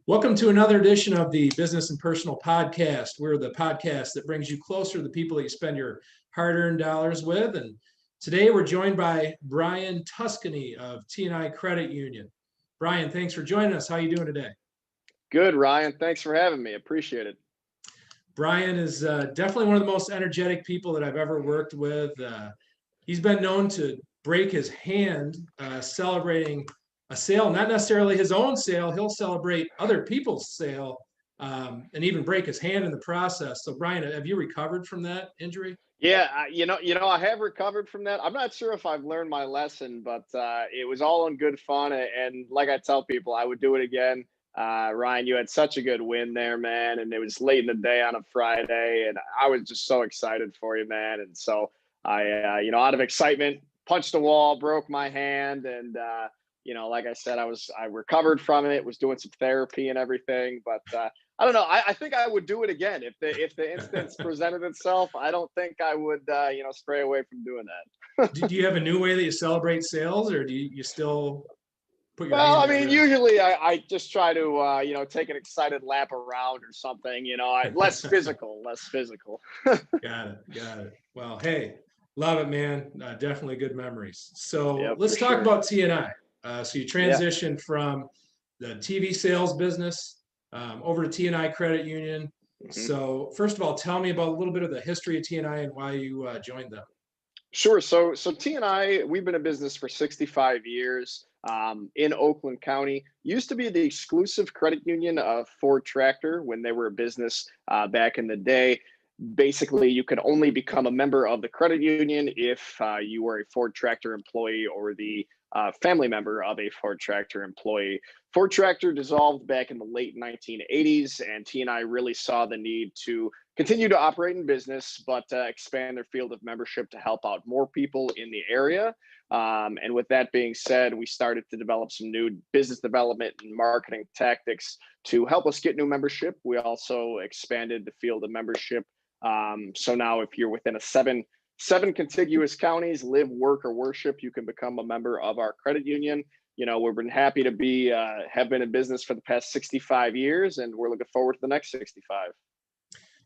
Welcome to another edition of the Business and Personal Podcast. We're the podcast that brings you closer to the people that you spend your hard-earned dollars with. And today we're joined by Brian Tuscany of T&I Credit Union. Brian, thanks for joining us. How are you doing today? Good, Ryan. Thanks for having me. Appreciate it. Brian is definitely one of the most energetic people that I've ever worked with. He's been known to break his hand celebrating a sale, not necessarily his own sale. He'll celebrate other people's sale and even break his hand in the process. So, Brian, have you recovered from that injury? Yeah, I have recovered from that. I'm not sure if I've learned my lesson, but it was all in good fun. And like I tell people, I would do it again. Ryan, you had such a good win there, man. And it was late in the day on a Friday, and I was just so excited for you, man. And so I, out of excitement, punched the wall, broke my hand, and like I said, I recovered from it, was doing some therapy and everything, but I don't know. I think I would do it again if the instance presented itself. I don't think I would, stray away from doing that. Do you have a new way that you celebrate sales, or do you still put your Well, I hand mean, usually I just try to, take an excited lap around or something, less physical. Got it. Well, hey, love it, man. Definitely good memories. So Yep, let's talk sure. about T&I. So you transitioned from the TV sales business over to T&I Credit Union. Mhm. So first of all, tell me about a little bit of the history of T&I and why you joined them. Sure. So T&I, we've been in business for 65 years in Oakland County. Used to be the exclusive credit union of Ford Tractor when they were a business back in the day. Basically, you could only become a member of the credit union if you were a Ford Tractor employee or the family member of a Ford Tractor employee. Ford Tractor dissolved back in the late 1980s, and T&I really saw the need to continue to operate in business, but expand their field of membership to help out more people in the area. And with that being said, we started to develop some new business development and marketing tactics to help us get new membership. We also expanded the field of membership. So now if you're within seven contiguous counties, live, work, or worship, you can become a member of our credit union. We've been happy to have been in business for the past 65 years, and we're looking forward to the next 65.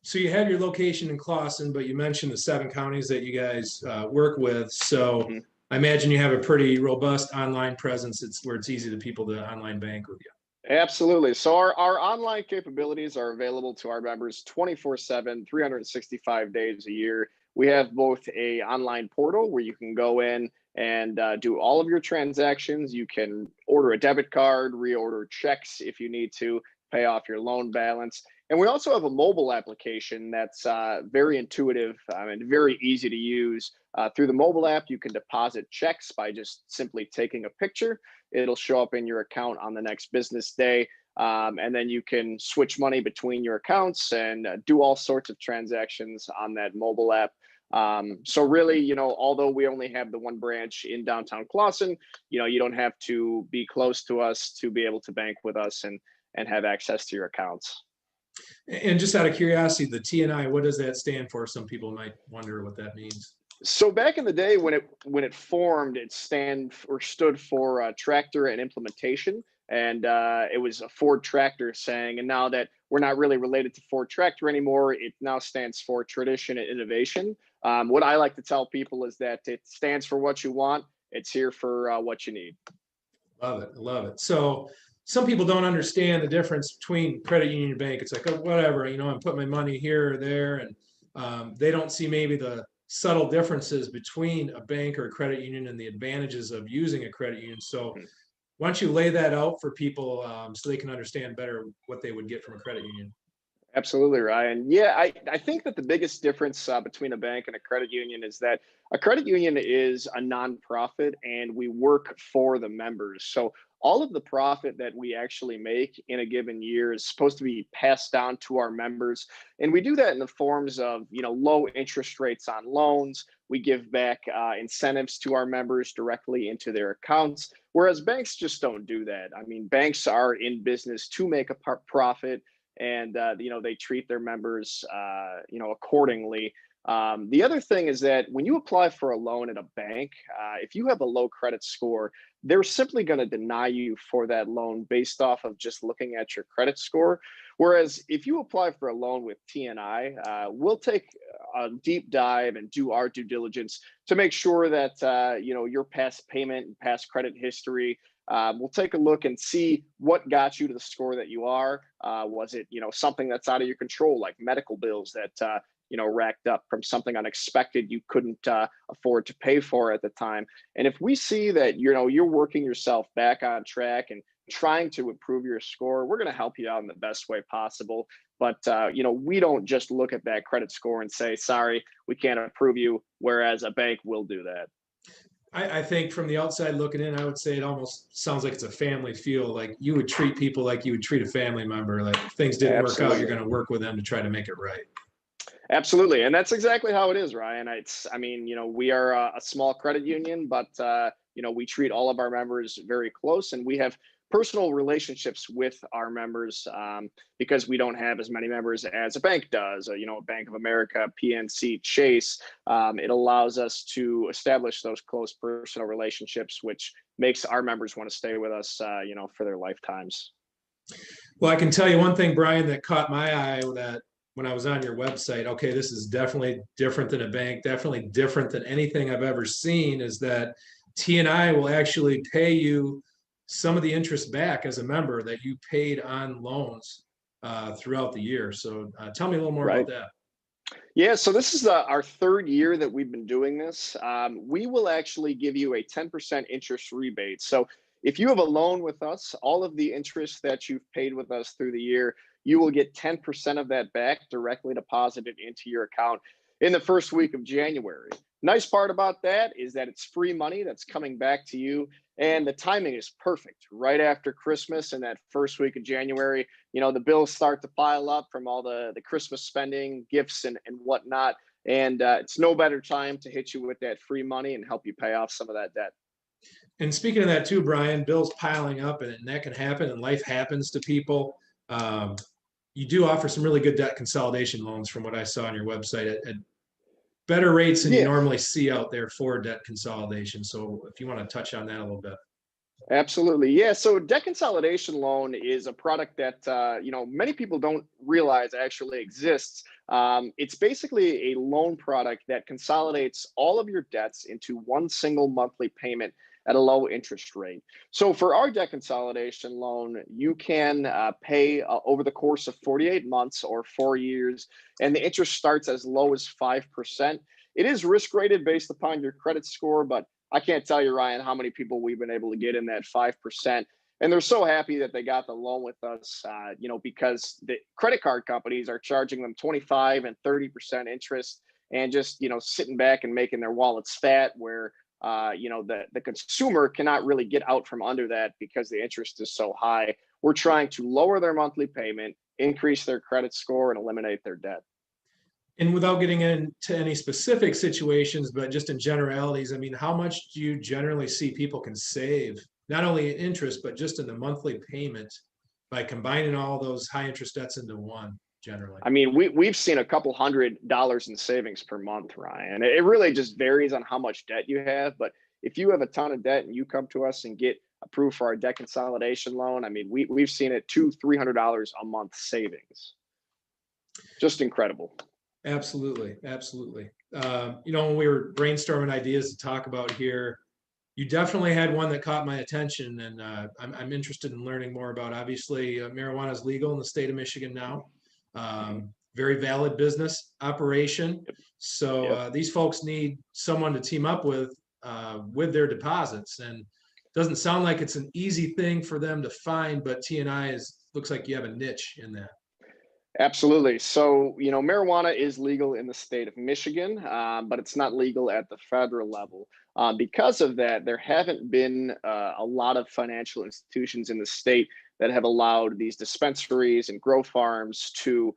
So you have your location in Clawson, but you mentioned the 7 counties that you guys work with. So Mhm. I imagine you have a pretty robust online presence. It's where it's easy to people to online bank with you. Absolutely. So our online capabilities are available to our members 24/7, 365 days a year. We have both a online portal where you can go in and do all of your transactions. You can order a debit card, reorder checks if you need to, pay off your loan balance. And we also have a mobile application that's very intuitive and very easy to use. Through the mobile app, you can deposit checks by just simply taking a picture. It'll show up in your account on the next business day. And then you can switch money between your accounts and do all sorts of transactions on that mobile app. So really, although we only have the one branch in downtown Clawson, you don't have to be close to us to be able to bank with us and have access to your accounts. And just out of curiosity, the T&I, what does that stand for? Some people might wonder what that means. So back in the day when it formed, it stood for tractor and implementation, and it was a Ford Tractor saying. And now that we're not really related to Ford Tractor anymore, it now stands for tradition and innovation. What I like to tell people is that it stands for what you want. It's here for what you need. Love it. So some people don't understand the difference between credit union and bank. It's like, oh, whatever, I'm putting my money here or there, and they don't see maybe the subtle differences between a bank or a credit union and the advantages of using a credit union. So why don't you lay that out for people so they can understand better what they would get from a credit union? Absolutely, Ryan. Yeah, I think that the biggest difference between a bank and a credit union is that a credit union is a nonprofit and we work for the members. So all of the profit that we actually make in a given year is supposed to be passed down to our members. And we do that in the forms of, low interest rates on loans. We give back incentives to our members directly into their accounts, whereas banks just don't do that. I mean, banks are in business to make a profit, and they treat their members accordingly. The other thing is that when you apply for a loan at a bank, if you have a low credit score, they're simply going to deny you for that loan based off of just looking at your credit score. Whereas if you apply for a loan with T&I, we'll take a deep dive and do our due diligence to make sure that your past payment and past credit history. We'll take a look and see what got you to the score that you are. Was it something that's out of your control, like medical bills that racked up from something unexpected you couldn't afford to pay for at the time? And if we see that you're working yourself back on track and trying to improve your score, we're going to help you out in the best way possible. But we don't just look at that credit score and say, sorry, we can't approve you, whereas a bank will do that. I think from the outside looking in, I would say it almost sounds like it's a family feel. Like you would treat people like you would treat a family member. Like if things didn't work out, you're going to work with them to try to make it right. Absolutely. And that's exactly how it is, Ryan. We are a small credit union, but, we treat all of our members very close, and we have personal relationships with our members because we don't have as many members as a bank does. Bank of America, PNC, Chase. It allows us to establish those close personal relationships, which makes our members want to stay with us, for their lifetimes. Well, I can tell you one thing, Brian, that caught my eye that when I was on your website, okay, this is definitely different than a bank, definitely different than anything I've ever seen, is that T&I will actually pay you some of the interest back as a member that you paid on loans throughout the year. So tell me a little more about that. Yeah, so this is our third year that we've been doing this. We will actually give you a 10% interest rebate. So if you have a loan with us, all of the interest that you've paid with us through the year, you will get 10% of that back directly deposited into your account in the first week of January. Nice part about that is that it's free money that's coming back to you, and the timing is perfect. Right after Christmas and that first week of January, the bills start to pile up from all the Christmas spending, gifts and whatnot. And it's no better time to hit you with that free money and help you pay off some of that debt. And speaking of that too, Brian, bills piling up, and that can happen, and life happens to people. You do offer some really good debt consolidation loans from what I saw on your website at better rates than you normally see out there for debt consolidation. So if you want to touch on that a little bit. Absolutely. Yeah. So debt consolidation loan is a product that, many people don't realize actually exists. It's basically a loan product that consolidates all of your debts into one single monthly payment at a low interest rate. So for our debt consolidation loan, you can pay over the course of 48 months or 4 years, and the interest starts as low as 5%. It is risk rated based upon your credit score, but I can't tell you, Ryan, how many people we've been able to get in that 5%. And they're so happy that they got the loan with us, because the credit card companies are charging them 25 and 30% interest and just, sitting back and making their wallets fat, where the consumer cannot really get out from under that because the interest is so high. We're trying to lower their monthly payment, increase their credit score, and eliminate their debt. And without getting into any specific situations, but just in generalities, I mean, how much do you generally see people can save, not only in interest, but just in the monthly payment by combining all those high interest debts into one generally? I mean, we've seen a couple $100 in savings per month, Ryan. It really just varies on how much debt you have. But if you have a ton of debt and you come to us and get approved for our debt consolidation loan, I mean, we've seen it $200-300 a month savings. Just incredible. Absolutely. Absolutely. When we were brainstorming ideas to talk about here, you definitely had one that caught my attention, and I'm interested in learning more about. Obviously, marijuana is legal in the state of Michigan now. Very valid business operation. So these folks need someone to team up with their deposits, and it doesn't sound like it's an easy thing for them to find, but T&I looks like you have a niche in that. Absolutely. So, marijuana is legal in the state of Michigan, but it's not legal at the federal level. Because of that, there haven't been a lot of financial institutions in the state that have allowed these dispensaries and grow farms to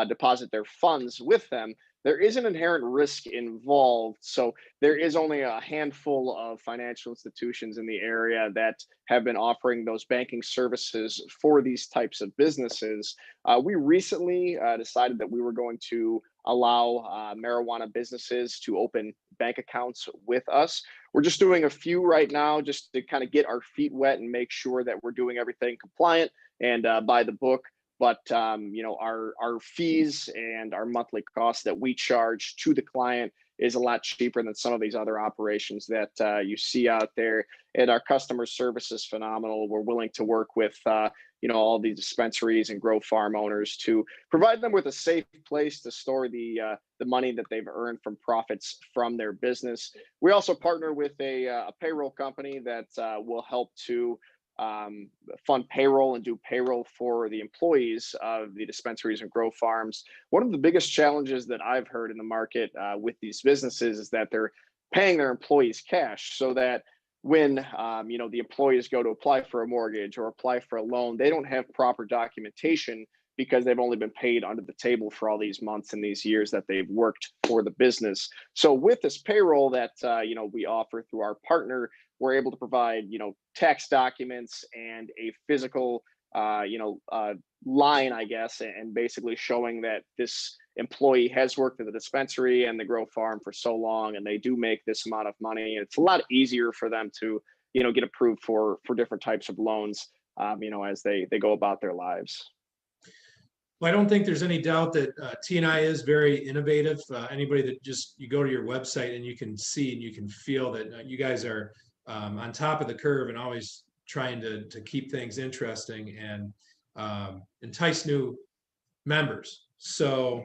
deposit their funds with them, there is an inherent risk involved. So there is only a handful of financial institutions in the area that have been offering those banking services for these types of businesses. We recently decided that we were going to allow marijuana businesses to open bank accounts with us. We're just doing a few right now just to kind of get our feet wet and make sure that we're doing everything compliant and by the book. But our fees and our monthly costs that we charge to the client is a lot cheaper than some of these other operations that you see out there. And our customer service is phenomenal. We're willing to work with all the dispensaries and grow farm owners to provide them with a safe place to store the money that they've earned from profits from their business. We also partner with a payroll company that will help to fund payroll and do payroll for the employees of the dispensaries and grow farms. One of the biggest challenges that I've heard in the market with these businesses is that they're paying their employees cash, so that when the employees go to apply for a mortgage or apply for a loan, they don't have proper documentation because they've only been paid under the table for all these months and these years that they've worked for the business. So with this payroll that we offer through our partner, we're able to provide tax documents and a physical line, I guess, and basically showing that this employee has worked at the dispensary and the grow farm for so long, and they do make this amount of money. It's a lot easier for them to get approved for different types of loans as they go about their lives. Well, I don't think there's any doubt that T&I is very innovative. Anybody that you go to your website and you can see and you can feel that you guys are on top of the curve and always trying to keep things interesting and entice new members. So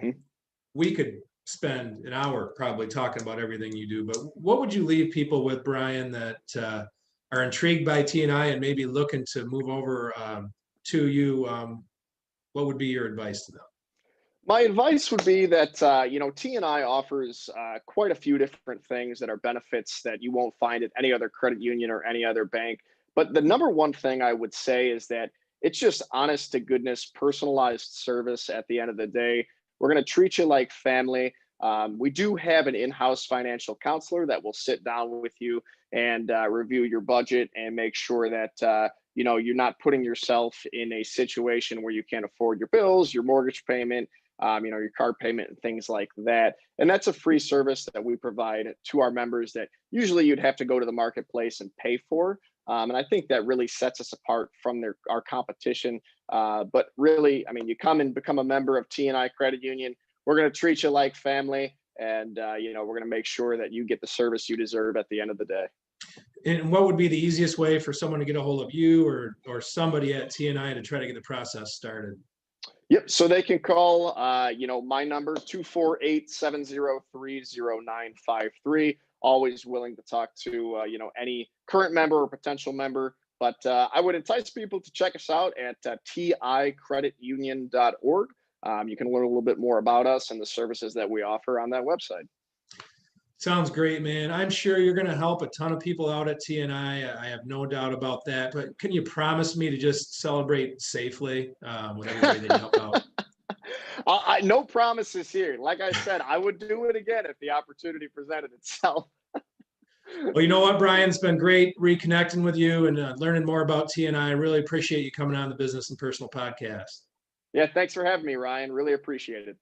we could spend an hour probably talking about everything you do, but what would you leave people with, Brian, that are intrigued by T&I and maybe looking to move over to you? What would be your advice to them? My advice would be that T&I offers quite a few different things that are benefits that you won't find at any other credit union or any other bank. But the number one thing I would say is that it's just honest to goodness, personalized service at the end of the day. We're going to treat you like family. We do have an in-house financial counselor that will sit down with you and review your budget and make sure that you're not putting yourself in a situation where you can't afford your bills, your mortgage payment, your car payment and things like that. And that's a free service that we provide to our members that usually you'd have to go to the marketplace and pay for. And I think that really sets us apart from our competition. But really, you come and become a member of T&I Credit Union. We're going to treat you like family, and we're going to make sure that you get the service you deserve at the end of the day. And what would be the easiest way for someone to get a hold of you or somebody at T&I to try to get the process started? Yep. So they can call, my number, 248-703-0953. Always willing to talk to, any current member or potential member. But I would entice people to check us out at ticreditunion.org. You can learn a little bit more about us and the services that we offer on that website. Sounds great, man. I'm sure you're going to help a ton of people out at T&I. I have no doubt about that. But can you promise me to just celebrate safely with everybody that you help out? No promises here. Like I said, I would do it again if the opportunity presented itself. Well, you know what, Brian? It's been great reconnecting with you and learning more about T&I. I really appreciate you coming on the Business and Personal podcast. Yeah, thanks for having me, Ryan. Really appreciate it.